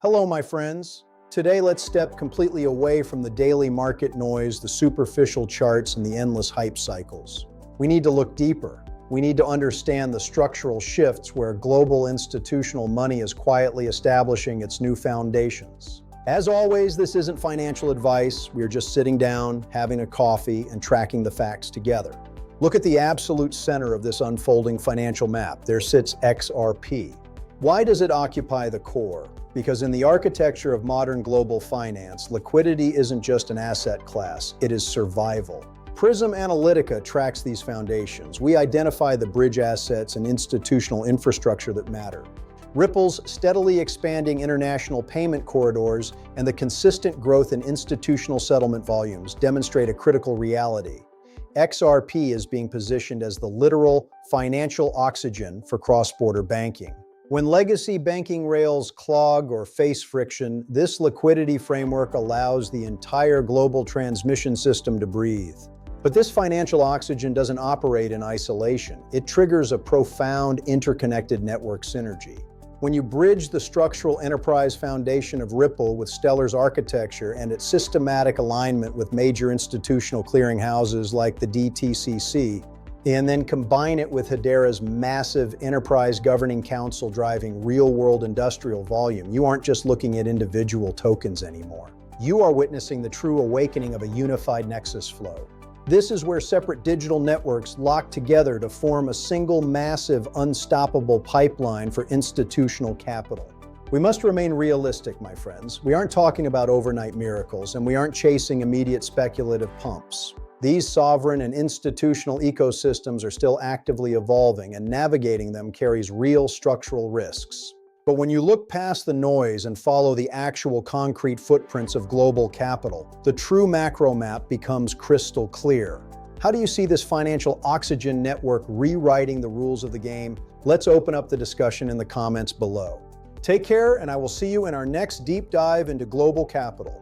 Hello, my friends. Today, let's step completely away from the daily market noise, the superficial charts, and the endless hype cycles. We need to look deeper. We need to understand the structural shifts where global institutional money is quietly establishing its new foundations. As always, this isn't financial advice. We are just sitting down, having a coffee, and tracking the facts together. Look at the absolute center of this unfolding financial map. There sits XRP. Why does it occupy the core? Because in the architecture of modern global finance, liquidity isn't just an asset class, it is survival. Prism Analytica tracks these foundations. We identify the bridge assets and institutional infrastructure that matter. Ripple's steadily expanding international payment corridors and the consistent growth in institutional settlement volumes demonstrate a critical reality. XRP is being positioned as the literal financial oxygen for cross-border banking. When legacy banking rails clog or face friction, this liquidity framework allows the entire global transmission system to breathe. But this financial oxygen doesn't operate in isolation. It triggers a profound interconnected network synergy. When you bridge the structural enterprise foundation of Ripple with Stellar's architecture and its systematic alignment with major institutional clearinghouses like the DTCC, and then combine it with Hedera's massive enterprise governing council driving real-world industrial volume, you aren't just looking at individual tokens anymore. You are witnessing the true awakening of a unified nexus flow. This is where separate digital networks lock together to form a single massive, unstoppable pipeline for institutional capital. We must remain realistic, my friends. We aren't talking about overnight miracles, and we aren't chasing immediate speculative pumps. These sovereign and institutional ecosystems are still actively evolving, and navigating them carries real structural risks. But when you look past the noise and follow the actual concrete footprints of global capital, the true macro map becomes crystal clear. How do you see this financial oxygen network rewriting the rules of the game? Let's open up the discussion in the comments below. Take care, and I will see you in our next deep dive into global capital.